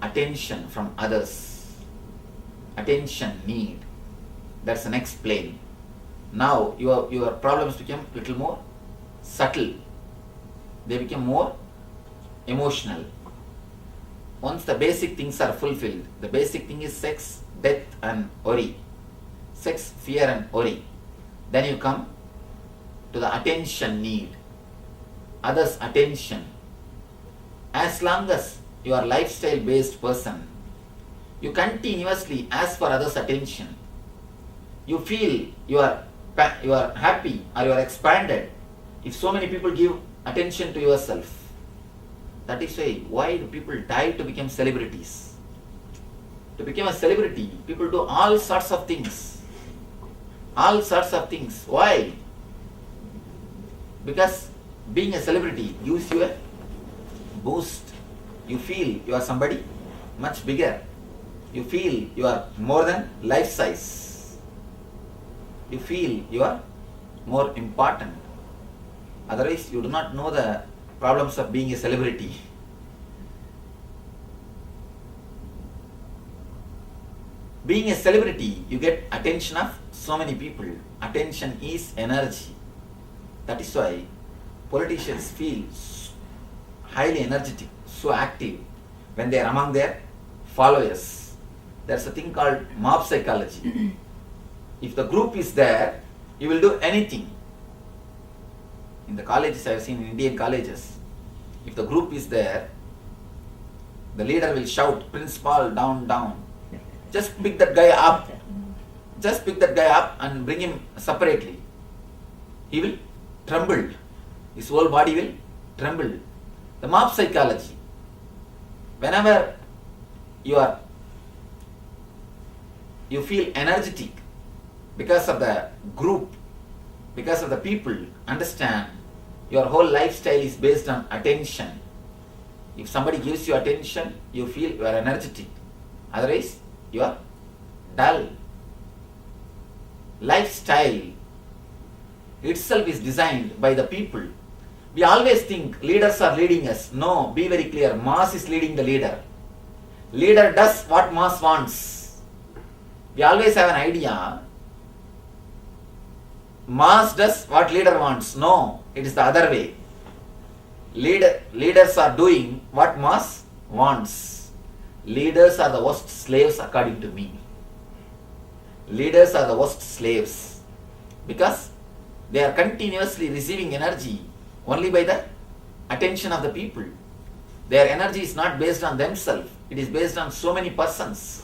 attention from others. Attention need. That's the next plane. Now your problems become little more subtle. They become more emotional. Once the basic things are fulfilled, the basic thing is sex, death and worry. Sex, fear and worry. Then you come to the attention need. Others' attention. As long as you are a lifestyle based person, you continuously ask for others' attention. You feel you are happy or you are expanded if so many people give attention to yourself. That is why do people die to become celebrities? To become a celebrity, people do all sorts of things. All sorts of things. Why? Because being a celebrity gives you a boost. You feel you are somebody much bigger. You feel you are more than life size. You feel you are more important. Otherwise, you do not know the problems of being a celebrity. Being a celebrity, you get attention of so many people. Attention is energy. That is why politicians feel highly energetic, so active when they are among their followers. There's a thing called mob psychology. If the group is there, you will do anything. In the colleges, I have seen in Indian colleges, if the group is there, the leader will shout, "Principal, down, down." Just pick that guy up. Just pick that guy up and bring him separately. He will tremble. His whole body will tremble. The mob psychology. Whenever you feel energetic because of the group, because of the people, understand your whole lifestyle is based on attention. If somebody gives you attention, you feel you are energetic. Otherwise, you are dull. Lifestyle itself is designed by the people. We always think leaders are leading us. No, be very clear. Mass is leading the leader. Leader does what mass wants. We always have an idea. Mass does what leader wants. No, it is the other way. Leaders are doing what mass wants. Leaders are the worst slaves according to me. Leaders are the worst slaves because they are continuously receiving energy only by the attention of the people. Their energy is not based on themselves. It is based on so many persons.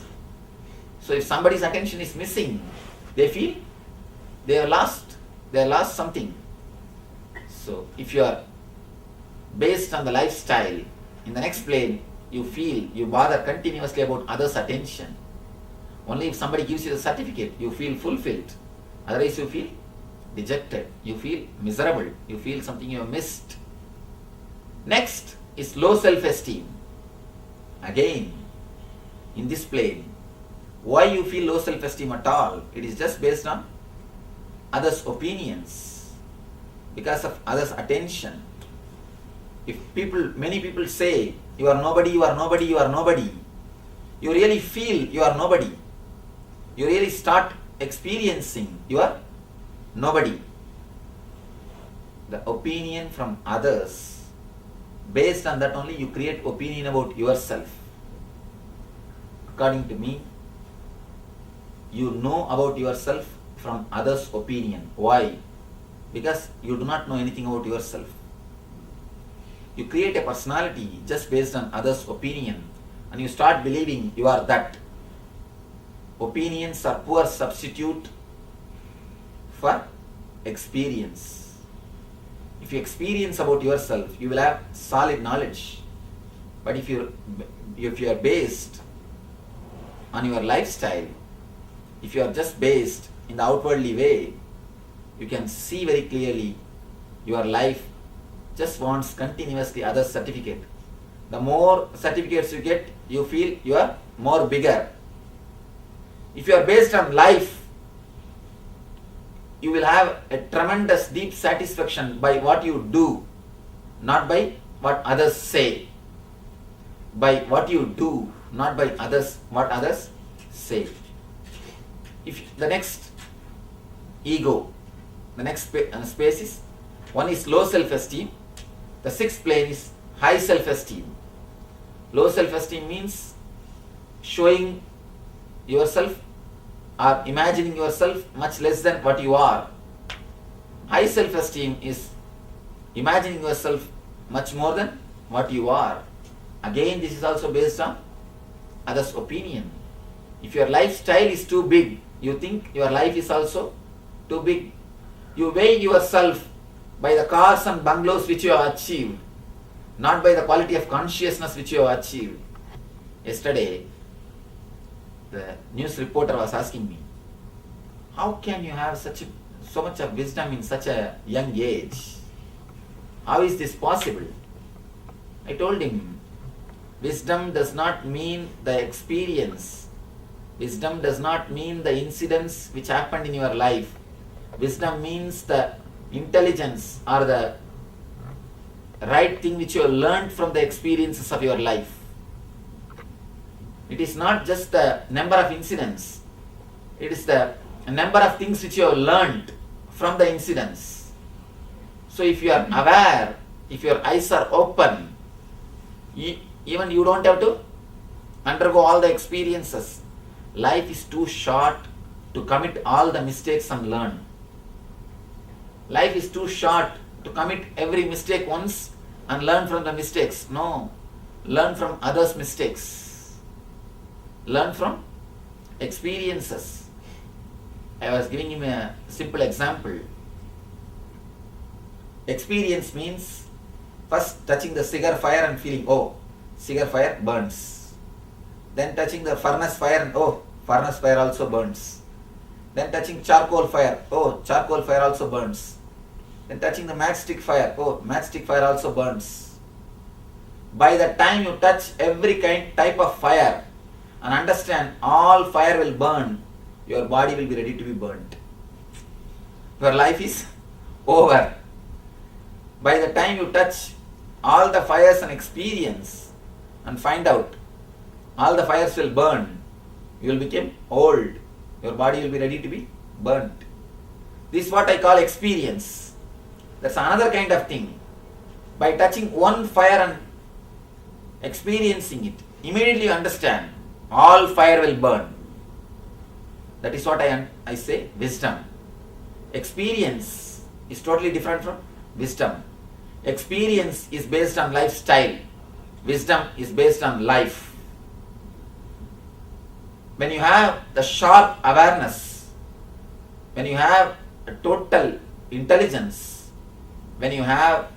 So if somebody's attention is missing, they feel they are lost. They are lost something. So if you are based on the lifestyle, in the next plane, you feel you bother continuously about others' attention. Only if somebody gives you the certificate, you feel fulfilled. Otherwise, you feel dejected. You feel miserable. You feel something you have missed. Next is low self-esteem. Again, in this plane, why you feel low self-esteem at all? It is just based on others' opinions, because of others' attention. If many people say, you are nobody, you are nobody, you are nobody, you really feel you are nobody. You really start experiencing you are nobody. The opinion from others, based on that only you create opinion about yourself. According to me, you know about yourself from others' opinion. Why? Because you do not know anything about yourself. You create a personality just based on others' opinion, and you start believing you are that. Opinions are poor substitute for experience. If you experience about yourself, you will have solid knowledge. But if you are based on your lifestyle, if you are just based in the outwardly way, you can see very clearly your life just wants continuously other certificate. The more certificates you get, you feel you are more bigger. If you are based on life, you will have a tremendous deep satisfaction by what you do, not by what others say. by what you do, not by others, what others say. If the next ego, the next space is, one is low self-esteem, the sixth plane is high self-esteem. Low self-esteem means showing yourself or imagining yourself much less than what you are. High self-esteem is imagining yourself much more than what you are. Again, this is also based on others' opinion. If your lifestyle is too big, you think your life is also too big. You weigh yourself by the cars and bungalows which you have achieved, not by the quality of consciousness which you have achieved. Yesterday, the news reporter was asking me, how can you have so much of wisdom in such a young age? How is this possible? I told him, wisdom does not mean the experience. Wisdom does not mean the incidents which happened in your life. Wisdom means the intelligence or the right thing which you have learned from the experiences of your life. It is not just the number of incidents. It is the number of things which you have learned from the incidents. So if you are aware, if your eyes are open, even you don't have to undergo all the experiences. Life is too short to commit all the mistakes and learn. Life is too short to commit every mistake once and learn from the mistakes. No. Learn from others' mistakes. Learn from experiences. I was giving him a simple example. Experience means first touching the cigar fire and feeling, oh, cigar fire burns. Then touching the furnace fire and, oh, furnace fire also burns. Then touching charcoal fire, oh, charcoal fire also burns. Then touching the matchstick fire, oh, matchstick fire also burns. By the time you touch every type of fire and understand all fire will burn, your body will be ready to be burnt. Your life is over. By the time you touch all the fires and experience and find out all the fires will burn, you will become old. Your body will be ready to be burnt. This is what I call experience. That's another kind of thing. By touching one fire and experiencing it, immediately you understand all fire will burn. That is what I say wisdom. Experience is totally different from wisdom. Experience is based on lifestyle. Wisdom is based on life. When you have the sharp awareness, when you have a total intelligence, when you have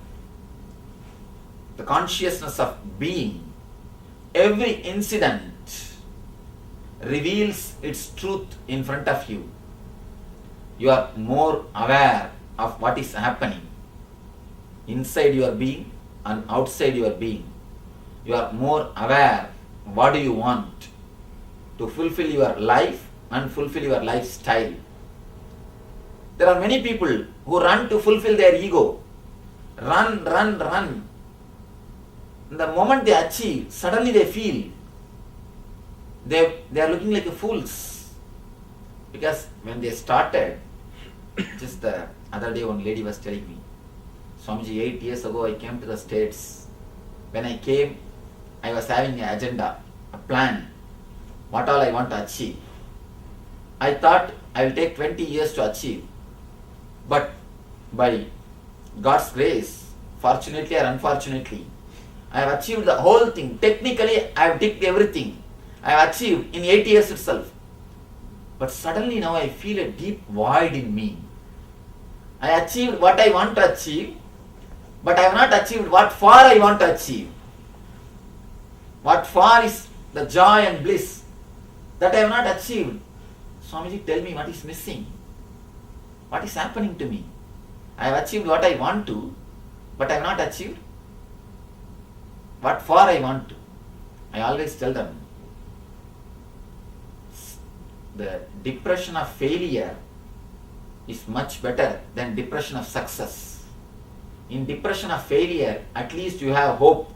the consciousness of being, every incident reveals its truth in front of you. You are more aware of what is happening inside your being and outside your being. You are more aware what do you want to fulfill your life and fulfill your lifestyle. There are many people who run to fulfill their ego. Run. The moment they achieve, suddenly they feel they are looking like fools. Because when they started, just the other day one lady was telling me, Swamiji, 8 years ago I came to the States. When I came, I was having an agenda, a plan, what all I want to achieve. I thought I will take 20 years to achieve. But by God's grace, fortunately or unfortunately, I have achieved the whole thing. Technically, I have ticked everything. I have achieved in 8 years itself. But suddenly now I feel a deep void in me. I achieved what I want to achieve, but I have not achieved what for I want to achieve. What for is the joy and bliss that I have not achieved. Swamiji, tell me what is missing. What is happening to me? I have achieved what I want to, but I have not achieved what for I want to. I always tell them, the depression of failure is much better than depression of success. In depression of failure, at least you have hope.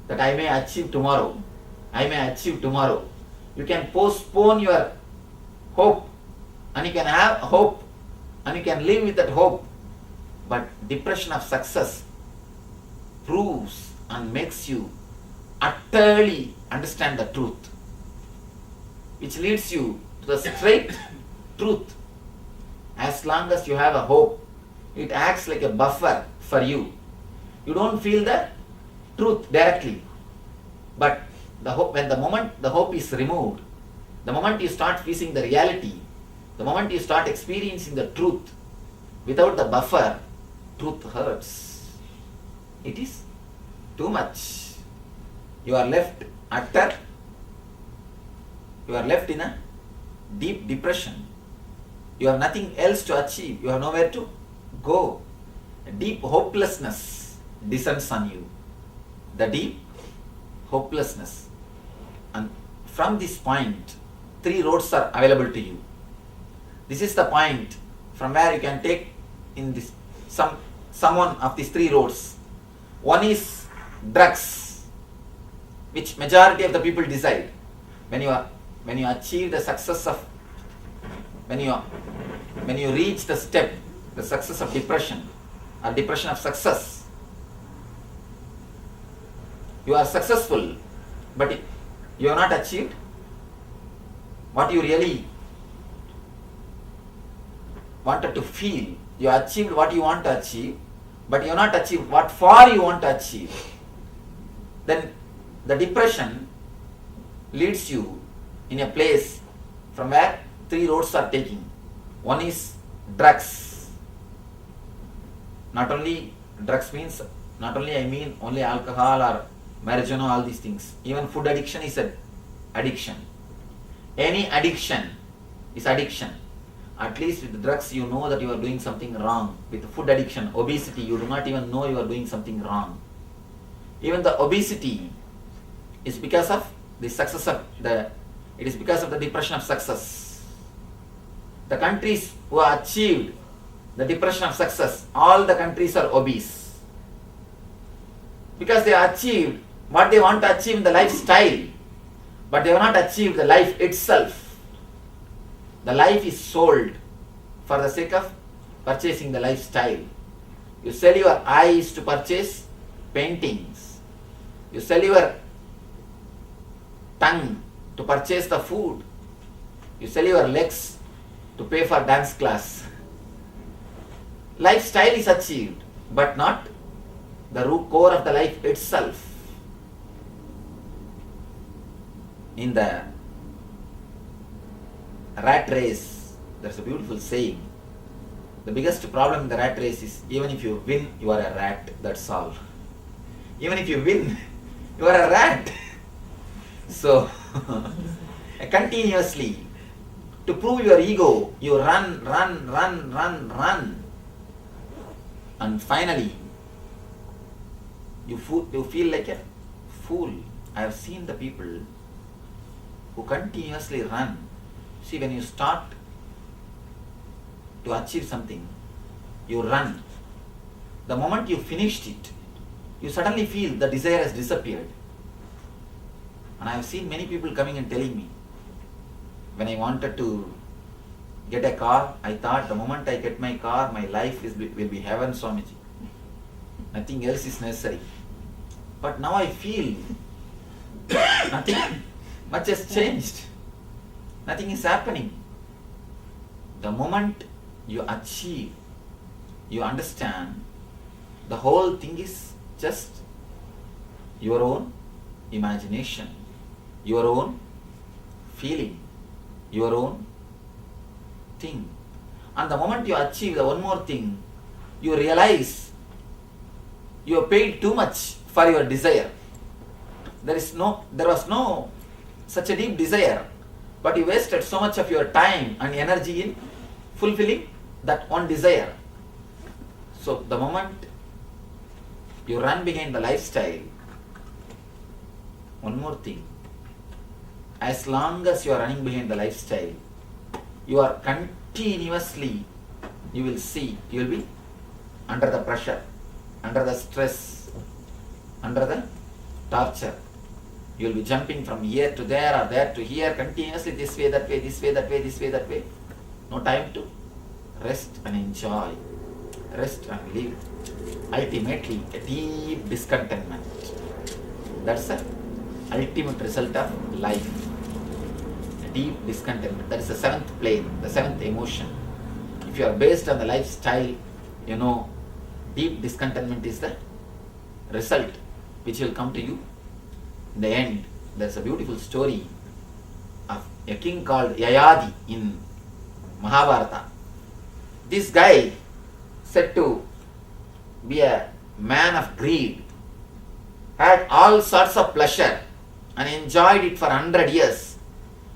that I may achieve tomorrow. I may achieve tomorrow. You can postpone your hope, and you can have hope, and you can live with that hope. But depression of success proves and makes you utterly understand the truth, which leads you to the straight truth. As long as you have a hope, it acts like a buffer for you. You don't feel the truth directly, but the hope, when the moment the hope is removed, the moment you start facing the reality, the moment you start experiencing the truth without the buffer, truth hurts. It is too much. You are left you are left in a deep depression. You have nothing else to achieve. You have nowhere to go. A deep hopelessness descends on you. The deep hopelessness. And from this point, 3 roads are available to you. This is the point from where you can take in this someone of these 3 roads. One is drugs, which majority of the people decide. When you achieve the success of, when you reach the step, the success of depression or depression of success, you are successful, but you have not achieved what you really wanted to feel. You achieved what you want to achieve, but you have not achieved what for you want to achieve. Then the depression leads you in a place from where 3 roads are taking. One is drugs. Not only drugs means, not only I mean only alcohol or marijuana, all these things. Even food addiction is an addiction. Any addiction is addiction. At least with drugs you know that you are doing something wrong. With food addiction, obesity, you do not even know you are doing something wrong. Even the obesity is because of the success of it is because of the depression of success. The countries who achieved the depression of success, all the countries are obese. Because they achieved what they want to achieve in the lifestyle, but they have not achieved the life itself. The life is sold for the sake of purchasing the lifestyle. You sell your eyes to purchase paintings. You sell your tongue to purchase the food. You sell your legs to pay for dance class. Lifestyle is achieved, but not the root core of the life itself. In the rat race, there's a beautiful saying. The biggest problem in the rat race is, even if you win, you are a rat, that's all. Even if you win, you are a rat. So, continuously, to prove your ego, you run. And finally, you feel like a fool. I have seen the people who continuously run. See, when you start to achieve something, you run. The moment you finished it, you suddenly feel the desire has disappeared. And I have seen many people coming and telling me, when I wanted to get a car, I thought the moment I get my car, my life will be heaven, Swamiji. Nothing else is necessary. But now I feel nothing much has changed. Nothing is happening. The moment you achieve, you understand the whole thing is just your own imagination, your own feeling, your own thing. And the moment you achieve the one more thing, you realize you have paid too much for your desire. There was no such a deep desire, but you wasted so much of your time and energy in fulfilling that one desire. So the moment you run behind the lifestyle, one more thing, as long as you are running behind the lifestyle, you are continuously, you will be under the pressure, under the stress, under the torture. You will be jumping from here to there or there to here continuously, this way, that way, this way, that way, this way, that way. No time to rest and enjoy. Rest and live. Ultimately, a deep discontentment. That's the ultimate result of life. A deep discontentment. That is the seventh plane, the seventh emotion. If you are based on the lifestyle, you know, deep discontentment is the result which will come to you in the end. There's a beautiful story of a king called Yayadi in Mahabharata. This guy said to be a man of greed, had all sorts of pleasure and enjoyed it for 100 years.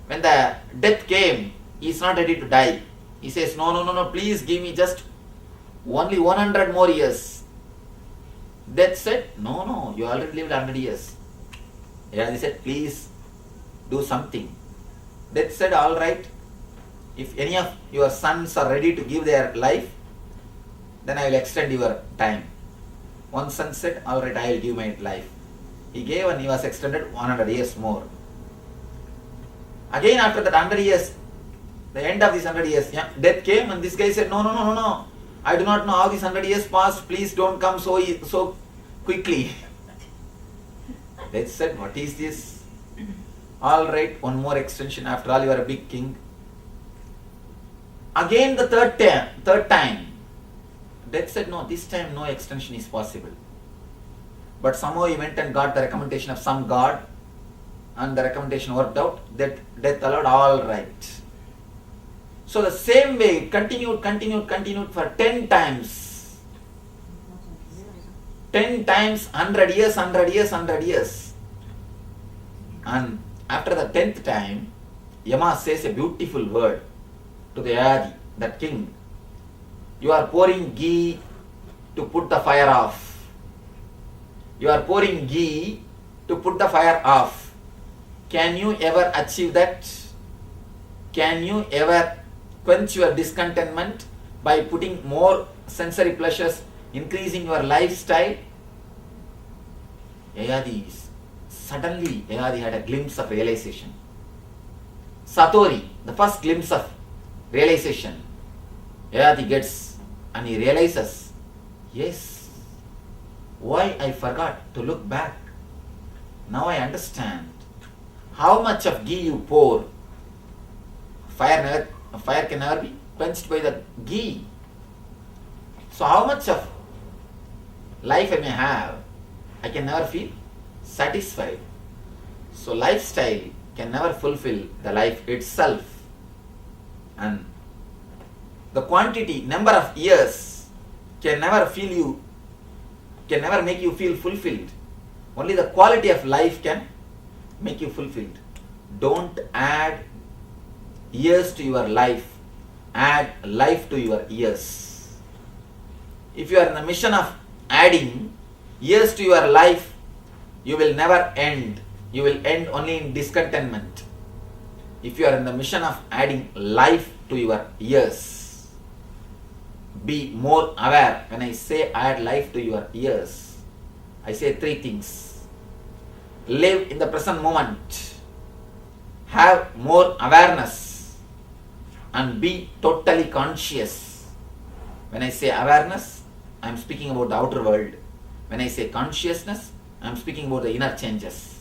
When the death came, he is not ready to die. He says, no, please give me just only 100 more years. Death said, no, you already lived 100 years. Yayadi said, please do something. Death said, all right, if any of your sons are ready to give their life, then I will extend your time. One son said, all right, I will give my life. He gave and he was extended 100 years more. Again after that 100 years, the end of these 100 years, death came and this guy said, no. I do not know how these 100 years passed. Please don't come so quickly. Death said, what is this? All right, one more extension. After all, you are a big king. Again the third time. Death said, no, this time no extension is possible. But somehow he went and got the recommendation of some god and the recommendation worked out. That death allowed, all right. So the same way it continued for 10 times. 10 times, 100 years. And after the 10th time, Yama says a beautiful word to the Yayadi, that king. You are pouring ghee to put the fire off. You are pouring ghee to put the fire off. Can you ever achieve that? Can you ever quench your discontentment by putting more sensory pleasures, increasing your lifestyle? Suddenly Yayadi had a glimpse of realization. Satori, the first glimpse of realization. Yayadi gets and he realizes, yes, why I forgot to look back. Now I understand. How much of ghee you pour, fire can never be quenched by the ghee. So how much of life I may have, I can never feel satisfied. So lifestyle can never fulfill the life itself. And the quantity, number of years can never make you feel fulfilled. Only the quality of life can make you fulfilled. Don't add years to your life, add life to your years. If you are in the mission of adding years to your life, you will never end. You will end only in discontentment. If you are in the mission of adding life to your years, be more aware. When I say add life to your years, I say three things. Live in the present moment. Have more awareness. And be totally conscious. When I say awareness, I am speaking about the outer world. When I say consciousness, I am speaking about the inner changes.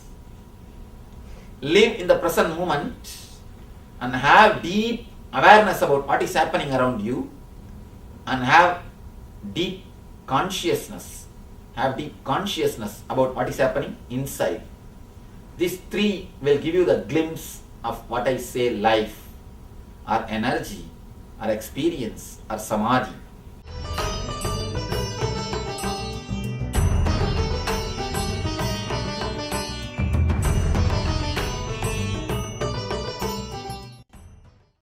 Live in the present moment and have deep awareness about what is happening around you, and have deep consciousness. Have deep consciousness about what is happening inside. These three will give you the glimpse of what I say life, or energy, or experience, or samadhi.